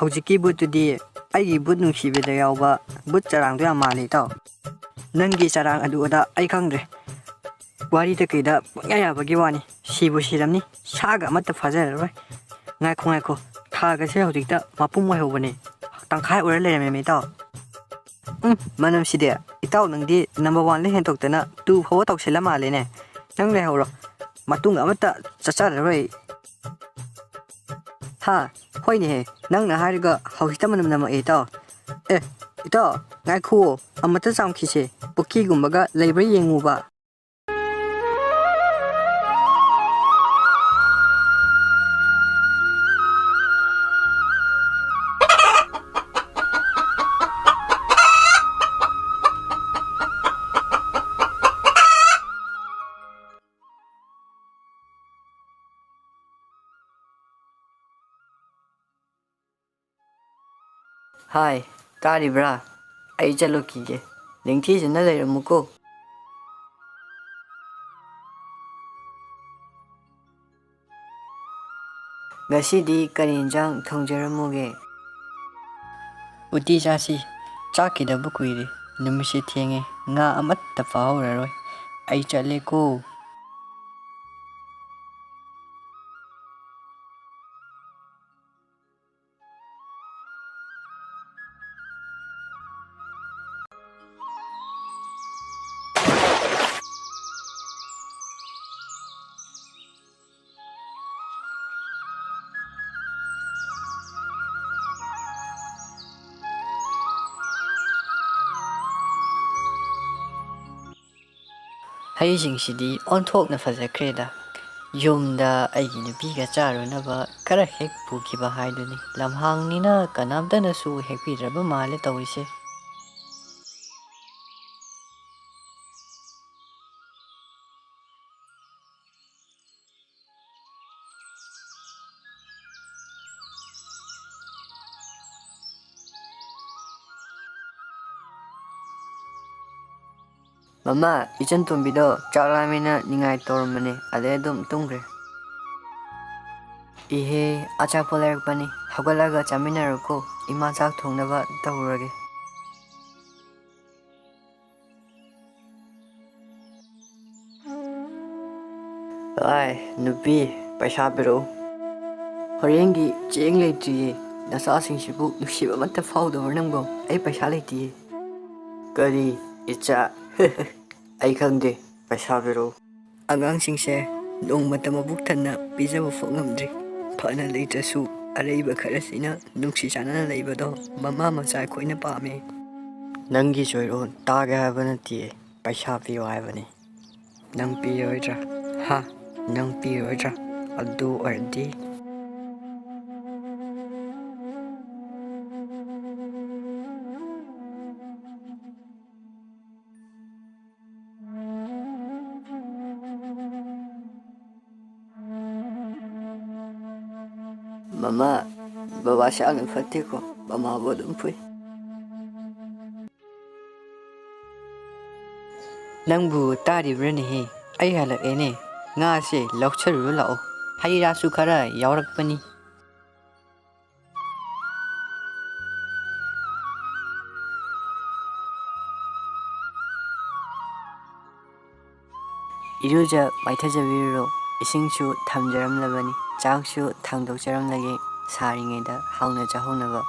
ꯍꯧꯖꯤꯛꯀꯤ ꯕꯨꯠꯇꯨꯗꯤ ꯑꯩꯒꯤ ꯕꯨꯠ ꯅꯨꯡꯁꯤꯕꯗ ꯌꯥꯎꯕ ꯕꯨꯠ ꯆꯔꯥꯡꯗꯣ ꯌꯥꯝ ꯃꯥꯜꯂꯤ ꯏꯇꯥꯎ ꯅꯪꯒꯤ ꯆꯔꯥꯡ ꯑꯗꯨ ꯑꯗꯥ ꯑꯩ ꯈꯪꯗ꯭ꯔꯦ ꯋꯥꯔꯤꯗ ꯀꯩꯗ ꯄꯪꯌꯥ ꯌꯥꯕꯒꯤ ꯋꯥꯅꯤ ꯁꯤꯕꯨ ꯁꯤꯔꯝꯅꯤ ꯁꯥꯒ ꯑꯃꯠꯇ ꯐꯥꯖꯔꯔꯣꯏ ꯉꯥꯏꯈꯣ ꯊꯥꯒꯁꯦ ꯍꯧꯖꯤꯛꯇ ꯃꯄꯨꯝ ꯑꯣꯏꯍꯧꯕꯅꯦ ꯇꯪꯈꯥꯏ ꯑꯣꯏꯔ ꯂꯩꯔꯝꯃꯦ ꯏꯇꯥꯎ ꯃꯅꯝꯁꯤꯗꯤ ꯏꯇꯥꯎ ꯅꯪꯗꯤ ꯅꯝꯕꯔ 1ꯗ ꯍꯦꯟꯇꯣꯛꯇꯅ 2 ꯐꯥꯎꯕ ꯇꯧꯁꯤꯜꯂ ꯃꯥꯜꯂꯦꯅꯦ ꯅꯪ ꯂꯩꯍꯧꯔꯣ ꯃꯇꯨꯡ ꯑꯃꯠꯇ ꯆꯠꯆꯔꯔꯣꯏ ꯍꯥ ꯍꯣꯏꯅꯦꯍꯦ ꯅꯪꯅ ꯍꯥꯏꯔꯒ ꯍꯧꯖꯤꯛꯇ ꯃꯅꯝ ꯅꯝꯃꯛꯑꯦ ꯏꯇꯥꯎ ꯏꯇꯥꯎ ꯉꯥꯏꯈꯨꯑꯣ ꯑꯃꯠꯇ ꯆꯥꯝꯈꯤꯁꯦ ꯄꯨꯈ꯭ꯔꯤꯒꯨꯝꯕꯒ ꯂꯩꯕ꯭ꯔꯥ ꯌꯦꯡꯉꯨꯕ ꯍꯥꯏ ꯇꯥꯔꯤꯕ꯭ꯔꯥ ꯑꯩ ꯆꯠꯂꯨꯈꯤꯒꯦ ꯅꯤꯡꯊꯤꯖꯅ ꯂꯩꯔꯝꯃꯨꯀꯣ ꯉꯁꯤꯗꯤ ꯀꯔꯤ ꯏꯟꯖꯥꯡ ꯊꯣꯡꯖꯔꯝꯃꯨꯒꯦ ꯎꯇꯤ ꯆꯥꯁꯤ ꯆꯥꯈꯤꯗꯕ ꯀꯨꯏꯔꯦ ꯅꯨꯃꯤꯠꯁꯦ ꯊꯦꯡꯉꯦ ꯉꯥ ꯑꯃꯠꯇ ꯐꯥꯍꯧꯔꯔꯣꯏ ꯑꯩ ꯆꯠꯂꯦꯀꯣ ꯍꯩꯁꯤꯡꯁꯤꯗꯤ ꯑꯣꯟꯊꯣꯛꯅ ꯐꯖꯈ꯭ꯔꯦꯗ ꯌꯨꯝꯗ ꯑꯩꯒꯤ ꯅꯨꯄꯤꯒ ꯆꯥꯔꯨꯅꯕ ꯈꯔ ꯍꯦꯛ ꯄꯨꯈꯤꯕ ꯍꯥꯏꯗꯨꯅꯤ ꯂꯝꯍꯥꯡꯅꯤꯅ ꯀꯅꯥꯝꯇꯅꯁꯨ ꯍꯦꯛꯄꯤꯗ꯭ꯔꯕ ꯃꯥꯜꯂꯦ ꯇꯧꯔꯤꯁꯦ ꯃꯃꯥ ꯏꯆꯟ ꯇꯣꯝꯕꯤꯗꯣ ꯆꯥꯛ ꯂꯥꯝꯃꯦꯅ ꯅꯤꯡꯉꯥꯏ ꯇꯧꯔꯝꯕꯅꯦ ꯑꯗꯩ ꯑꯗꯨꯝ ꯇꯨꯝꯈ꯭ꯔꯦ ꯏꯍꯦ ꯑꯆꯥꯄꯣꯠ ꯂꯩꯔꯛꯄꯅꯤ ꯍꯧꯒꯠꯂꯒ ꯆꯥꯃꯤꯟꯅꯔꯣꯀꯣ ꯏꯃꯥ ꯆꯥꯛ ꯊꯣꯡꯅꯕ ꯇꯧꯔꯨꯔꯒꯦ ꯅꯨꯄꯤ ꯄꯩꯁꯥ ꯄꯤꯔꯛꯎ ꯍꯣꯔꯦꯟꯒꯤ ꯆꯦꯡ ꯂꯩꯇ꯭ꯔꯤꯌꯦ ꯅꯆꯥꯁꯤꯡꯁꯤꯕꯨ ꯅꯨꯡꯁꯤꯕ ꯑꯃꯠꯇ ꯐꯥꯎꯗꯕ꯭ꯔꯥ ꯅꯪꯕꯣ ꯑꯩ ꯄꯩꯁꯥ ꯂꯩꯇꯤꯌꯦ ꯀꯔꯤ ꯏꯆꯥ ꯑꯩ ꯈꯪꯗꯦ ꯄꯩꯁꯥ ꯄꯤꯔꯛꯎ ꯑꯉꯥꯡꯁꯤꯡꯁꯦ ꯅꯣꯡꯃꯇ ꯃꯕꯨꯛ ꯊꯟꯅ ꯄꯤꯖꯕ ꯐꯥꯎ ꯉꯝꯗ꯭ꯔꯤ ꯐꯅ ꯂꯩꯇ꯭ꯔꯁꯨ ꯑꯔꯩꯕ ꯈꯔꯁꯤꯅ ꯅꯨꯡꯁꯤ ꯆꯥꯟꯅꯅ ꯂꯩꯕꯗꯣ ꯃꯃꯥ ꯃꯆꯥ ꯑꯩꯈꯣꯏꯅ ꯄꯥꯝꯃꯦ ꯅꯪꯒꯤ ꯆꯣꯏꯔꯣꯟ ꯇꯥꯒꯦ ꯍꯥꯏꯕ ꯅꯠꯇꯤꯌꯦ ꯄꯩꯁꯥ ꯄꯤꯌꯣ ꯍꯥꯏꯕꯅꯤ ꯅꯪ ꯄꯤꯔꯣꯏꯗ꯭ꯔꯥ ꯅꯪ ꯄꯤꯔꯣꯏꯗ꯭ꯔꯥ ꯑꯗꯨ ꯑꯣꯏꯔꯗꯤ ꯃꯃꯥ ꯕꯕꯥꯁꯦ ꯌꯥꯝꯅ ꯐꯠꯇꯦꯀꯣ ꯃꯃꯥꯕꯨ ꯑꯗꯨꯝ ꯐꯨꯏ ꯅꯪꯕꯨ ꯇꯥꯔꯤꯕ꯭ꯔꯅꯦꯍꯦ ꯑꯩ ꯍꯜꯂꯛꯑꯦꯅꯦ ꯉꯥꯁꯦ ꯂꯧꯁꯜꯂꯨꯔꯣ ꯂꯥꯛꯑꯣ ꯍꯩ ꯔꯥꯁꯨ ꯈꯔ ꯌꯥꯎꯔꯛꯄꯅꯤ ꯏꯔꯨꯖ ꯃꯥꯏꯊꯖꯕꯤꯔꯨꯔꯣ ꯏꯁꯤꯡꯁꯨ ꯊꯝꯖꯔꯝꯂꯕꯅꯤ ꯆꯥꯛꯁꯨ ꯊꯥꯡꯗꯣꯛꯆꯔꯝꯂꯒꯦ ꯁꯥꯔꯤꯉꯩꯗ ꯍꯥꯎꯅ ꯆꯥꯍꯧꯅꯕ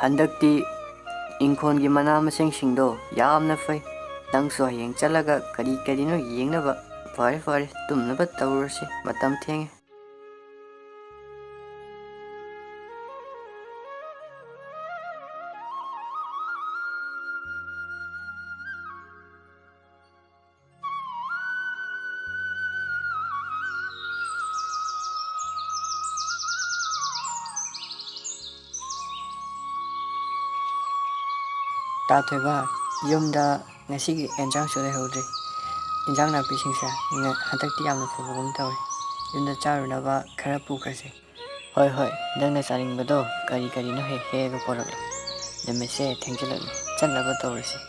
ꯍꯟꯗꯛꯇꯤ ꯏꯪꯈꯣꯜꯒꯤ ꯃꯅꯥ ꯃꯁꯤꯡꯁꯤꯡꯗꯣ ꯌꯥꯝꯅ ꯐꯩ ꯅꯪꯁꯨ ꯍꯌꯦꯡ ꯆꯠꯂꯒ ꯀꯔꯤ ꯀꯔꯤꯅꯣ ꯌꯦꯡꯅꯕ ꯐꯔꯦ ꯇꯨꯝꯅꯕ ꯇꯧꯔꯁꯤ ꯃꯇꯝ ꯊꯦꯡꯉꯦ ꯇꯥꯊꯣꯏꯕ ꯌꯨꯝꯗ ꯉꯁꯤꯒꯤ ꯑꯦꯟꯖꯥꯡꯁꯨ ꯂꯩꯍꯧꯗ꯭ꯔꯤ ꯏꯟꯖꯥꯡ ꯅꯥꯄꯤꯁꯤꯡꯁꯦ ꯍꯟꯗꯛꯇꯤ ꯌꯥꯝꯅ ꯐꯕꯒꯨꯝ ꯇꯧꯏ ꯌꯨꯝꯗ ꯆꯥꯔꯨꯅꯕ ꯈꯔ ꯄꯨꯈ꯭ꯔꯁꯤ Hoi hoi, nang na saring ba do? Kari no he ga porag. Namese thengjilag. Chanaba tawrisi.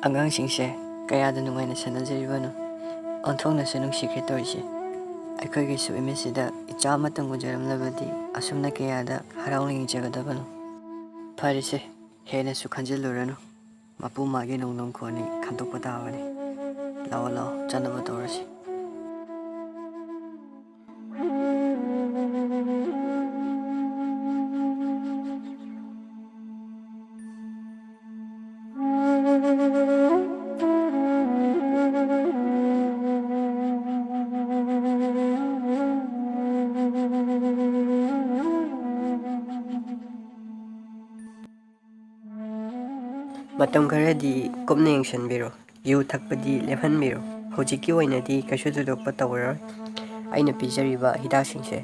ꯑꯉꯥꯡꯁꯤꯡꯁꯦ ꯀꯌꯥꯗ ꯅꯨꯡꯉꯥꯏꯅ ꯁꯥꯟꯅꯖꯔꯤꯕꯅꯣ ꯑꯣꯟꯊꯣꯛꯅꯁꯨ ꯅꯨꯡꯁꯤꯈ꯭ꯔꯦ ꯇꯧꯔꯤꯁꯦ ꯑꯩꯈꯣꯏꯒꯤꯁꯨ ꯏꯃꯦꯖꯁꯤꯗ ꯏꯆꯥ ꯑꯃꯇꯪ ꯎꯖꯔꯝꯂꯕꯗꯤ ꯑꯁꯨꯝꯅ ꯀꯌꯥꯗ ꯍꯔꯥꯎꯅ ꯌꯦꯡꯖꯒꯗꯕꯅꯣ ꯐꯔꯦꯁꯦ ꯍꯦꯟꯅꯁꯨ ꯈꯟꯖꯤꯜꯂꯨꯔꯅꯨ ꯃꯄꯨ ꯃꯥꯒꯤ ꯅꯣꯡꯅꯣꯡꯈꯣꯟꯅꯤ ꯈꯟꯗꯣꯛꯄ ꯇꯥꯕꯅꯤ ꯂꯥꯛꯑꯣ ꯂꯥꯛꯑꯣ ꯆꯠꯅꯕ ꯇꯧꯔꯁꯤ ꯃꯇꯝ ꯈꯔꯗꯤ ꯀꯨꯞꯅ ꯌꯦꯡꯁꯤꯟꯕꯤꯔꯣ ꯌꯨ ꯊꯛꯄꯗꯤ ꯂꯦꯞꯍꯟꯕꯤꯔꯣ ꯍꯧꯖꯤꯛꯀꯤ ꯑꯣꯏꯅꯗꯤ ꯀꯩꯁꯨ ꯊꯣꯏꯗꯣꯛꯄ ꯇꯧꯔꯔꯣꯏ ꯑꯩꯅ ꯄꯤꯖꯔꯤꯕ ꯍꯤꯗꯥꯛꯁꯤꯡꯁꯦ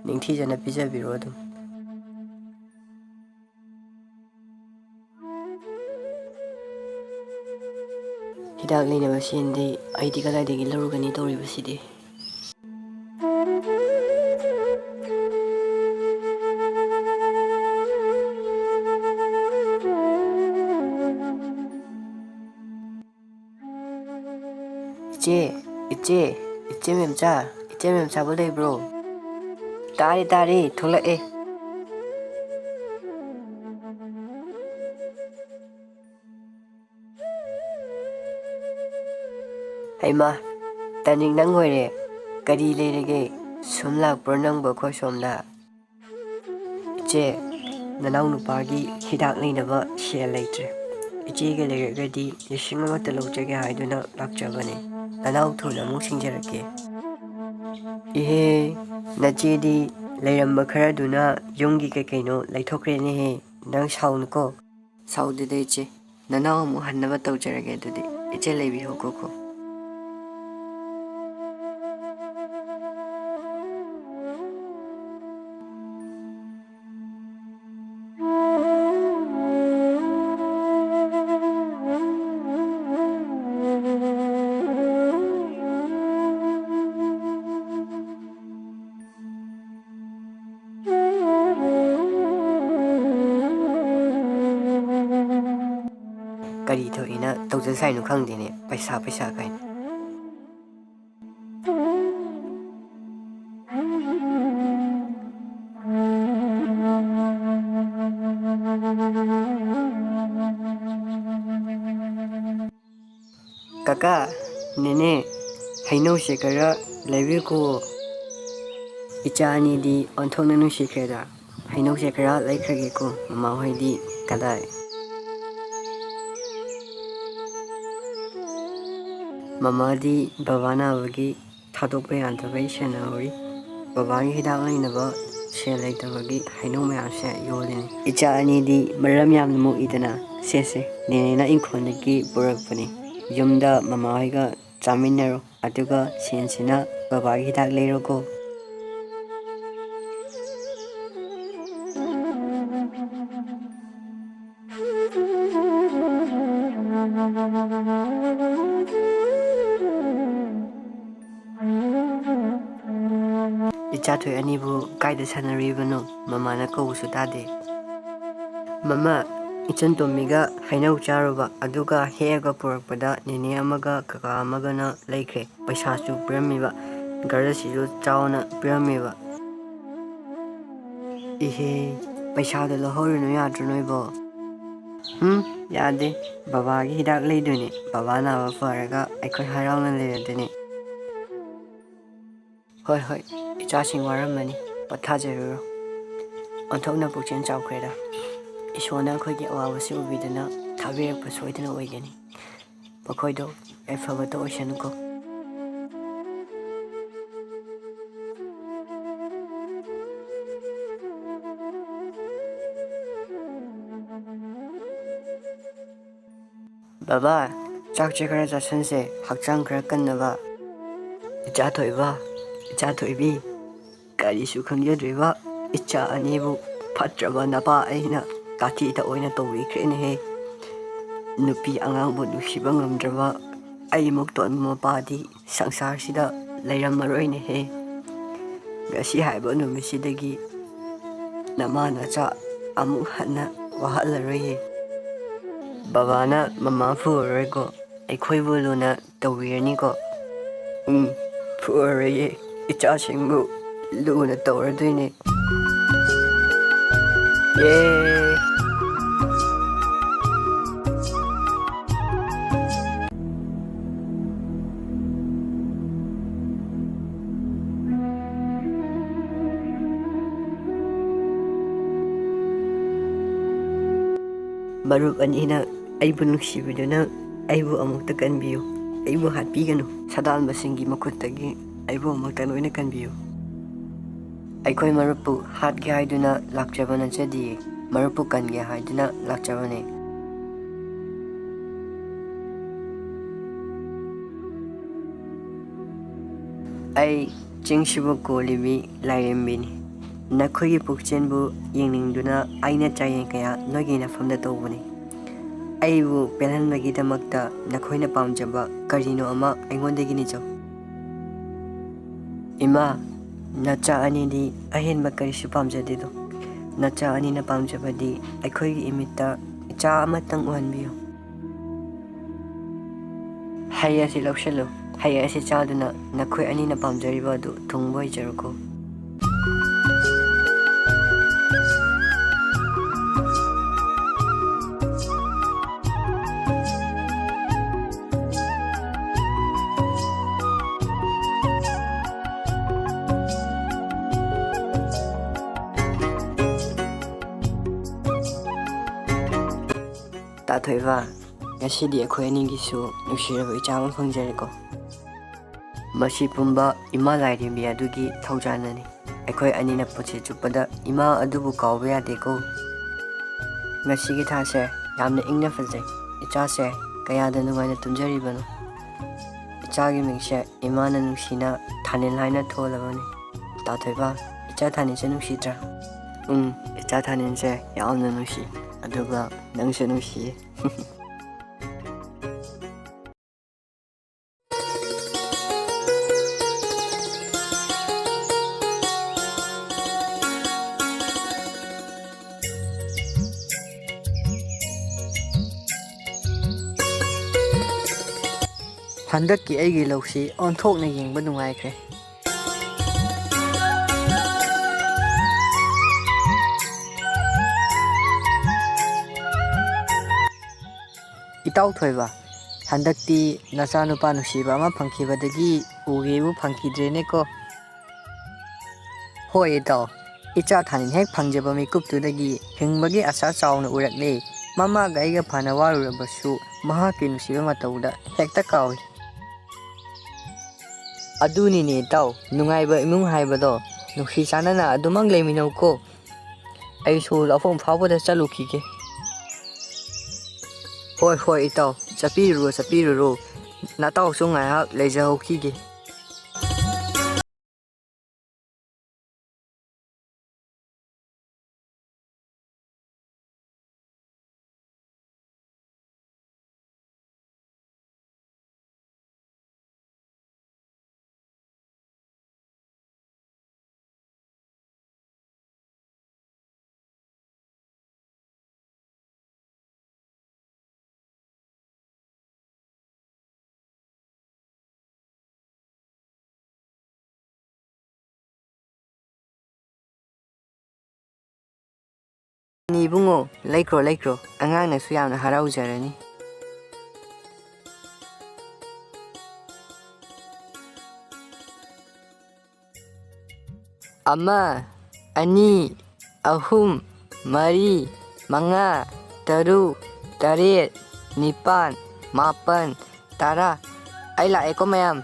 ꯅꯤꯡꯊꯤꯖꯅ ꯄꯤꯖꯕꯤꯔꯣ ꯑꯗꯨꯝ ꯍꯤꯗꯥꯛ ꯂꯩꯅꯕ ꯁꯦꯟꯗꯤ ꯑꯩꯗꯤ ꯀꯗꯥꯏꯗꯒꯤ ꯂꯧꯔꯨꯒꯅꯤ ꯇꯧꯔꯤꯕꯁꯤꯗꯤ 이제 맴자 볼레이브로 다리 돌아에 ꯍꯩꯃꯥ ꯇꯥꯅꯤꯡ ꯅꯪ ꯑꯣꯏꯔꯦ ꯀꯔꯤ ꯂꯩꯔꯒꯦ ꯁꯨꯝ ꯂꯥꯛꯄ꯭ꯔꯣ ꯅꯪꯕꯨ ꯑꯩꯈꯣꯏ ꯁꯣꯝꯗ ꯏꯆꯦ ꯅꯅꯥꯎ ꯅꯨꯄꯥꯒꯤ ꯍꯤꯗꯥꯛ ꯂꯩꯅꯕ ꯁꯦꯜ ꯂꯩꯇ꯭ꯔꯦ ꯏꯆꯦꯒ ꯂꯩꯔꯒꯗꯤ 1,000 ꯂꯧꯖꯒꯦ ꯍꯥꯏꯗꯨꯅ ꯂꯥꯛꯆꯕꯅꯤ ꯅꯅꯥꯎ ꯊꯨꯅ ꯑꯃꯨꯛ ꯁꯤꯡꯖꯔꯛꯀꯦ 이해 나찌디 레이엄바 카라두나 용기 그케이노 레이토크레네헤 낭 사우누코 사우드데 이제 나나오 뭐 한나바 떠우자라게 두디 이제 레이비 호코코 ꯀꯔꯤ ꯊꯣꯛꯏꯅ ꯇꯧꯖꯁꯥꯏꯅꯣ ꯈꯪꯗꯦꯅꯦ ꯄꯩꯁꯥ ꯀꯥꯏꯅ ꯀꯀꯥ ꯅꯦꯅꯦ ꯍꯩꯅꯧꯁꯦ ꯈꯔ ꯂꯩꯕꯤꯌꯨꯀꯣ ꯏꯆꯥ ꯑꯅꯤꯗꯤ ꯑꯣꯟꯊꯣꯛꯅ ꯅꯨꯡꯁꯤꯈ꯭ꯔꯦꯗ ꯍꯩꯅꯧꯁꯦ ꯈꯔ ꯂꯩꯈ꯭ꯔꯒꯦꯀꯣ ꯃꯃꯥ ꯍꯣꯏꯗꯤ ꯀꯗꯥꯏ ꯃꯃꯥꯗꯤ ꯕꯕꯥ ꯅꯥꯕꯒꯤ ꯊꯥꯗꯣꯛꯄ ꯌꯥꯗꯕꯩ ꯁꯦꯟꯅꯍꯧꯔꯤ ꯕꯕꯥꯒꯤ ꯍꯤꯗꯥꯛ ꯂꯩꯅꯕ ꯁꯦꯜ ꯂꯩꯇꯕꯒꯤ ꯍꯩꯅꯧ ꯃꯌꯥꯝꯁꯦ ꯌꯣꯜꯂꯤꯅꯤ ꯏꯆꯥ ꯑꯅꯤꯗꯤ ꯃꯔꯝ ꯌꯥꯝꯅ ꯃꯣꯛꯏꯗꯅ ꯁꯦꯁꯦ ꯅꯦꯅꯦꯅ ꯏꯪꯈꯣꯜꯗꯒꯤ ꯄꯨꯔꯛꯄꯅꯤ ꯌꯨꯝꯗ ꯃꯃꯥ ꯍꯣꯏꯒ ꯆꯥꯃꯤꯟꯅꯔꯣ ꯑꯗꯨꯒ ꯁꯦꯟꯁꯤꯅ ꯕꯕꯥꯒꯤ ꯍꯤꯗꯥꯛ ꯂꯩꯔꯣꯀꯣ 이자토이 아니부 가이드 사나리브노 마마나 거우수 다데 마마 이천 도미가 하이나우 자르바 아두가 헤가 purakpada nene amaga kaka amagana laikre paisasu piramiba garasisu chauna piramiba ihe paisada lohorino yadro noibo yade babagi hidak leidune baba na faraga aikoi harauna leradene hoi 이자싱 와람마니 ꯄꯣꯊꯥꯖꯔꯨꯔꯣ ꯑꯣꯟꯊꯣꯛꯅ ꯄꯨꯛꯆꯦꯜ ꯆꯥꯎꯈ꯭ꯔꯦꯗ ꯏꯁꯣꯔꯅ ꯑꯩꯈꯣꯏꯒꯤ ꯑꯋꯥꯕꯁꯤ ꯎꯕꯤꯗꯅ ꯊꯥꯕꯤꯔꯛꯄ ꯁꯣꯏꯗꯅ ꯑꯣꯏꯒꯅꯤ ꯃꯈꯣꯏꯗꯣ ꯑꯐꯕꯇ ꯑꯣꯏꯁꯅꯨꯀꯣ ꯕꯕꯥ ꯆꯥꯛꯁꯦ ꯈꯔ ꯆꯥꯁꯟꯁꯦ ꯍꯛꯆꯥꯡ ꯈꯔ ꯀꯟꯅꯕ 이자 토이비 ꯀꯔꯤꯁꯨ ꯈꯪꯖꯗ꯭ꯔꯤꯕ ꯏꯆꯥ ꯑꯅꯤꯕꯨ ꯐꯠꯇ꯭ꯔꯕ ꯅꯄꯥ ꯑꯩꯅ ꯀꯥꯊꯤꯗ ꯑꯣꯏꯅ ꯇꯧꯕꯤꯈ꯭ꯔꯦꯅꯦꯍꯦ nupi angang bu nusiba ngamdraba aimuk ton mapadi sangsar sida leirammaroi ne he gasi haiba numisidagi namana cha amuk hana wahalaroi babana mama fuoroi ko aikhoi bu luna tawirani ko fuoroi icha singbu luna tawradoine Marup anina aibu nuksibiduna aibu amukta kanbiyo aibu hatpiganu sadal masingi makuttagi aibu amukta loina kanbiyo aikhoi marupu hatge haiduna lakjabana jadi marupu kange haiduna lakjabane ai chingsibu kolibi Lairembini nakhoi pukchenbu yengningduna aina chayen kaya nogi nafamda tawbani aibu penhanbagi damakta nakhoina pamjaba karino ama aingondagini jaw ima nacha anidi ahenba karisu pamjadedo nacha anina pamjabadi aikhoigi imitta cha amatang uhanbiyo haya si lawshalo haya si chaduna nakhoi anina pamjariba du thungboy jaruko Tathoiba ngasidi akhoi anigisu nushiraba ichama phangjareko masi pumba ima Lairembi adugi thaujanani akhoi anina poche chupada ima adubu kawba yadeko ngasigi thase yamna ingna fajai ichase kayada nugaina tumjaribano ichagi mingse imana nushina Thanil haina tholabani Tathoiba icha Thanilse nushitra icha Thanilse yamna nushi aduga nangse nushi Handakki aigi lawsi onthokna yengba nungaikre Itau thoiba handakti nacha nupa nusiba ama phangkhibadagi ugebu phangkhidrene ko hoi itau icha Thanil hek phangjaba mikuptudagi hingbagi asa chawna urakle mama gaiga phana warurabasu mahaki nusiba matauda hekta kawi aduni ne tau nungaiba imung haibado nusi chanana adumang leiminau ko aisu lafom phawbada chalukige hoi itau chapiruro natau su ngaihak leijahokige Ni bungo laikro angang na su yamna haraujarani Ama ani ahum mari manga taru taret nipan mapan tara ai laeko mayam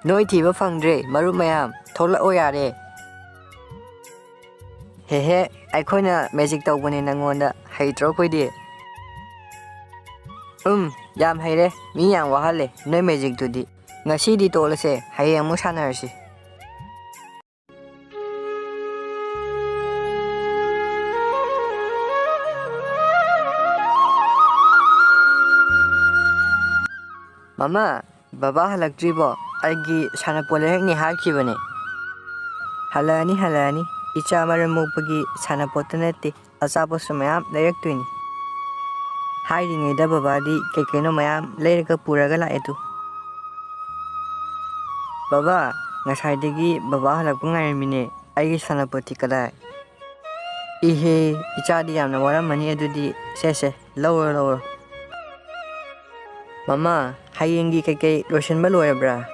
Noi thiba phangdre maru mayam tholao yare Hehe aikhoina magic tawbane nangonda haitro khoide Yam hayre, mi yang wahale, no magic to di. Ngasi di tolase, hayang mo sanarsi. Mama, baba halaktribo, aigi sanapole ni hakibane. Halani, icha maramupagi sanapotaneti, asabo sumayam directwini. Hiding a double body, Kekeno mayam, later Puragala etu. Baba, Nasaidegi, Baba Lapungarimine, I sanapoticada. Ihe, Ichadiam, the water money edudi, sese, lower. Mama, Hayengi Keke, Roshan Baloya bra.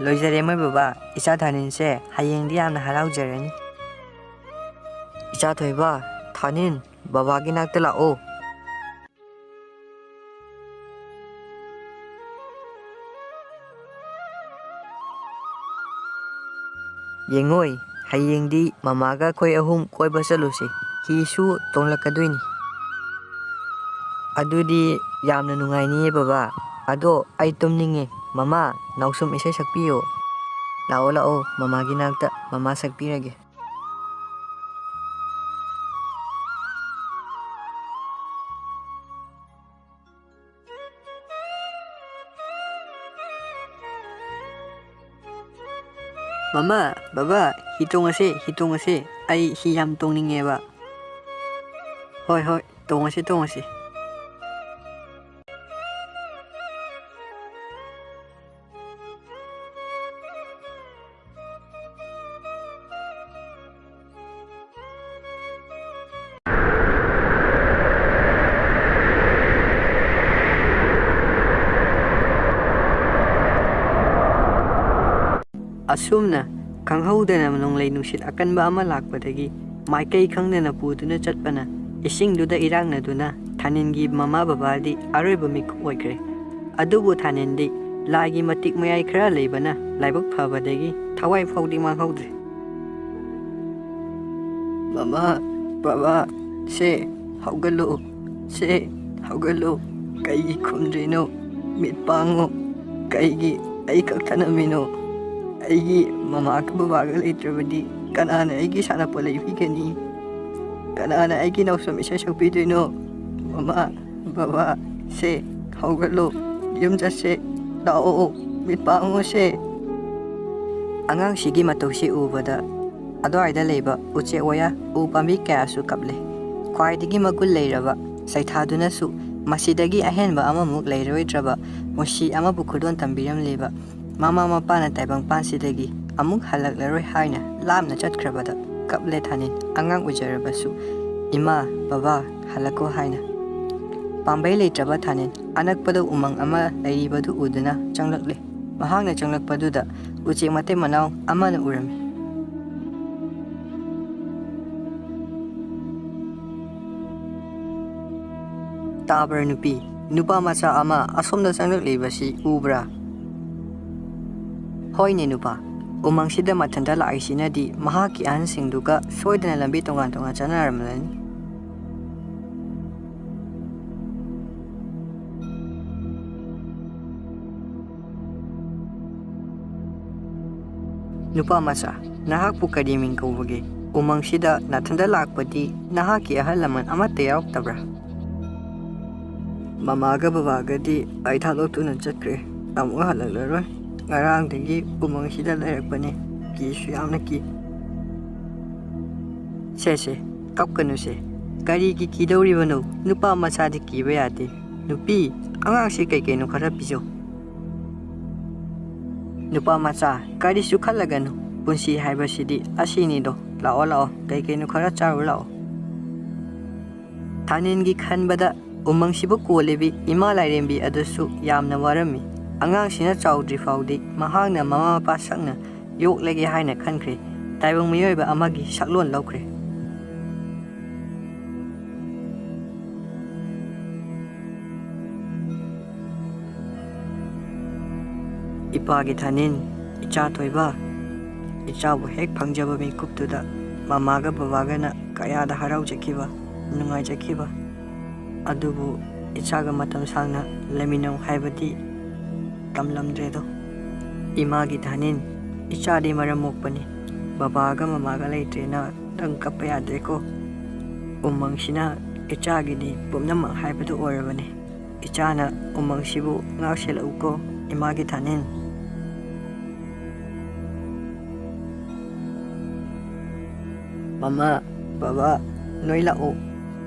Loiserema Baba, Isatanin se, Hayendiam the Halau Jeremy. Isatoiba, Thanil, Babaginaktela o. Yengoi, Hayengdi, Mamaga koi ahum koi basalusi. Hisu tonglakaduini. Adudi yamna nungaini baba. Ado ay tumninge. Mama, nausum isay sakpiyo. Lao, mama ginagta, mama sakpirage. Mama, baba, hitong ase, ay hiyam tongninge ba. Hoi, tong ase. Asumna, Kanghudana Manong Nushit Akanba ama lakpadagi, Maikai Kangana Puduna Chatpana, Ising Duda Irang Naduna, Thaningi Mama Babadi, Arabamik Wakre. Adubu Thanindi, Lagi Matik Mayai Kra Labana, Labuk Pavadagi, Tawai Fodi Mahodri. Mama, Baba, say, Hogalo, Kaigi Kundrino, Mitpango, Kaigi, Aikatanamino. Aigi mama kababagal itrabadi kanana aigi sana pala ibigani kanana aigi nausam isa sakpidino mama baba se hawgalo yum jase lao mitpango se angang sigi matawsi ubada adwaida leba uche waya upami kayasu kable khwaidigi magul leiraba saithaduna su masidagi ahenba amamuk leiroidraba moshi amabu khudon tambiram leba Mama mapana taibang pansidagi amuk halaklaroi haina lamna chatkrabada kaple Thanil angang ujarabasu ima baba halako haina pambai leitraba Thanil anakpada umang ama leibadu uduna changlakle mahangna changlakpaduda uche mate manaw amana urami tabra nupa macha ama asomda changlak leibasi ubra Hoi Nenupa, Umang Sida Matandala Aisinadi, Mahaki Ansing Duga, Soidan Lambitongan Chanaramlan. Nupa Masa, Nahak Pukadiming Kovage, Umang Sida Natandala Akpati, Nahaki Ahalaman Amatayok Tabra. Mamaga Babagadi, Aitalotunan Chakre, Amuhalala. Ngarang dagi umang sida lairakpane kisu yamna ki se kapkanu se kari ki kidori bano nupa macha de kiba yate nupi angang se kai no khara pijo nupa macha kari su khalaganu punsi haiba sidi asini do lao kai no khara charu lao Thanin gi khanbada umang sibu kolebi ima lairembi adasu yamna warami Angang sina chaudri faudi, mahangna mama pasangna, yok legi haina khankre, taibang miyoiba amagi saklon laukre. Ipagi Thanil, icha toiba, ichabu hek pangjaba mikuptuda, mamaga babagana kayada harau jakiba, nungai jakiba. Adubu ichaga matam sangna leminau haibadi tamlamdredo. Imagi Thanil ichadi maram mokpani. Babaga mamaga leitrena tang kappa yadreko. Umangsina ichagidi pumnamak haibadu oirabani. Ichana umangsibu ngauselauko imagi Thanil. Mama, Baba, noi lao.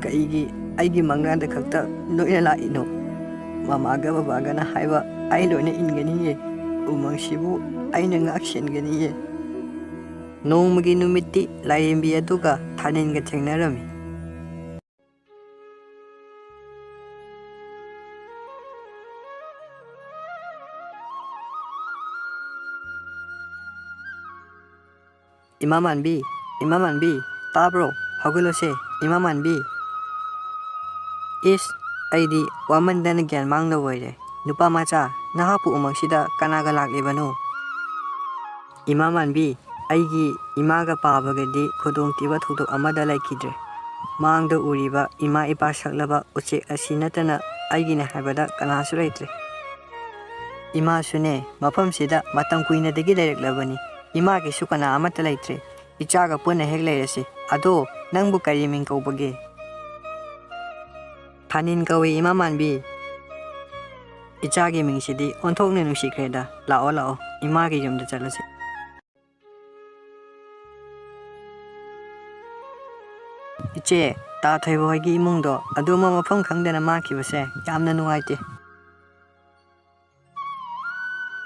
Aigi mangranda kakta noi la ino. Mamaga babaga na haiba ai loina ingani ye. Umangsibu aina ngaksengani ye. Nongmagi numiti Lairembina aduga Thanilga thengnarami. Ima Manbi, tabro, hagulose, Ima Manbi. Is, aidi, wamandana gyan mangla waire. Nupa macha, nahapu umangsida kanaga laklibano. Ima Manbi, aigi imaga pabagadi khodong tiba thudok amada laikidre. Mangda uriba ima ipa saklaba uche asi natana aigina haibada kanasu laitre. Ima sune, mapamsida matam kuina dagi laireklabani. Ima ki sukana amata laitre. Ichaga puna hek lairasi. Ado, nangbu kari ming kaubage. Thanil kawe Ima Manbi. Ichagi ming sidi onthokne nusikreda. Lao, ima ki yumda chalase. Iche, ta thaibo hagi imungdo aduma mafam khangdana makibase yamna nungaite.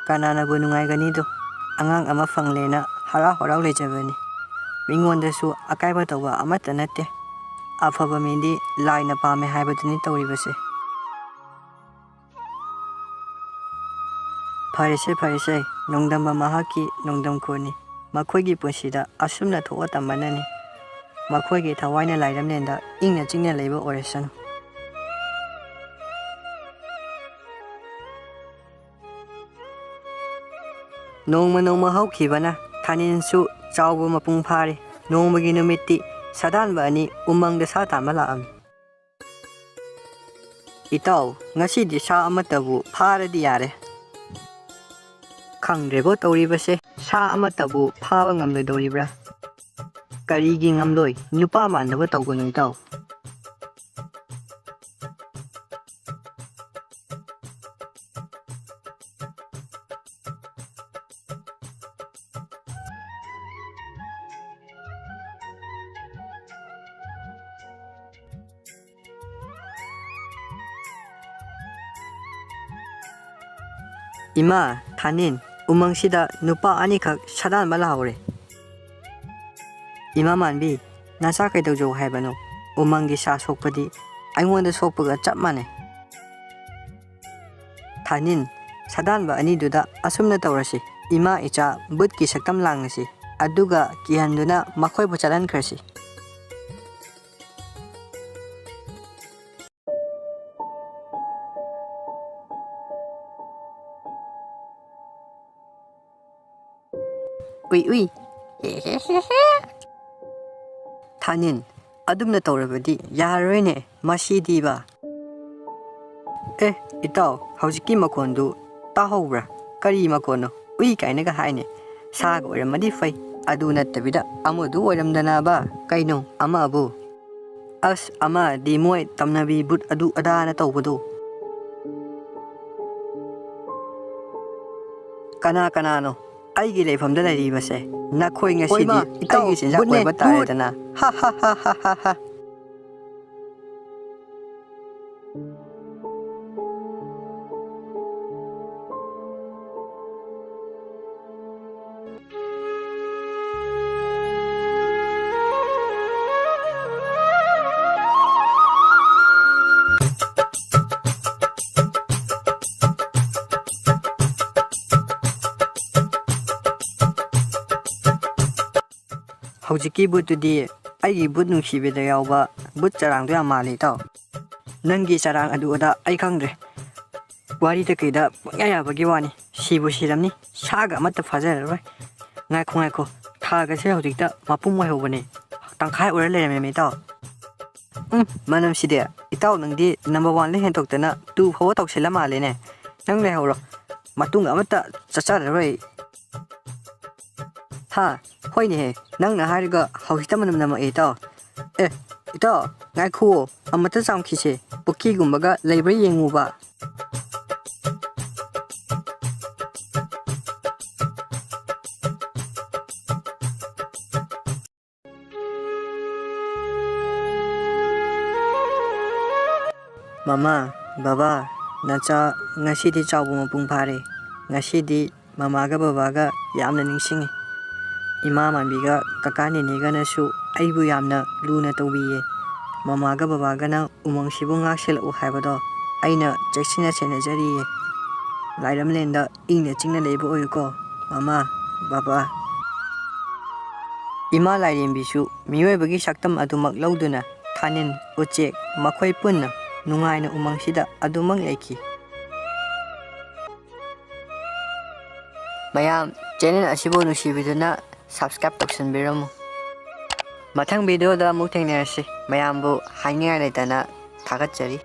Kanana bu nungaiganido. Angang ama fanglena harau lejabani. Mingondasu akaiba tawba amata natte. Afaba mindi laina pame haibadani tawribase. Farise, nongdamba mahaki nongdam koni. Makhoigi punsida asumna thoka tambanani. Makhoigi thawaina lairamnenda ingna chingna leiba oresanu. Nongma haukibana Thanilsu chawba mapung phare. Nongmagi numiti sadanba ani umangda sa tama laami. Itaw, ngasidi sa amatabu pharadi yare. Khangdrebo tawribase sa amatabu phaba ngamlodoribra. Karigi ngamloi nupa mandaba tawganu itaw. Ima, Thanil, umangsida nupa anikak sadanba lahore. Ima Manbi, nasa kaidawjo haibano. Umangi sa sokpadi aingonda sokpaga chap mane. Thanil, sadanba aniduda asumna tawrasi. Ima icha butki saktam langasi. Aduga kihanduna makhoibu chalankrasi. Ui. Thanil, adumna tawrabadi yaroine masidiba. Itaw, haujiki makondu tahobra. Kari makono, ui kainaga haine. Saga oiramadi fai. Adu nattabida amudu oiramdanaba. Kaino, ama abu. As ama di moy tamnabi but adu adana tawbadu. Kanano. Aigi leifamda lairibase. Nakhoi ngasidi aigi sinjak oiba taredana. Ha. Haujiki butudi aigi but nungsibida yawba but charangdo yam mali taw. Nangi charang adu ada ai khangdre. Wari ta kaida pangya bagi wani. Sibu siramni saga amata fajararoi. Ngaikho thaga se haujikta mapum mai hobane. Tangkhai ora leirame taw. Manam sidi itaw nangdi number 1 le hentoktana 2 fawa tawsela male ne nang le hawro matung amata chacharai ha hoi ne nang na hariga hawita manam nama itaw itaw ngai khu amata sam khise pukki gumbaga leibra yenguba Mama, Baba, nacha ngasidi chawbu mapung phare. Ngasidi mamaga babaga yamna ningsingi. Ima manbiga kakani niga nasu aibu yamna luna tawbiye. Mamaga babaga na umang sibu ngaksel u haibado aina cheksina senajariye. Lairamlenda ingna chingna leibu oyuko. Mama, Baba. Ima Lairembisu miyoybagi saktam adumak lauduna Thanil Uchek makhoi punna nungaina umangsida adumang leiki. Mayam channel asibo nusibiduna subscribe toksanbiramu. Mathang video da muk thengnarasi mayambu haingai leitana thagatjari.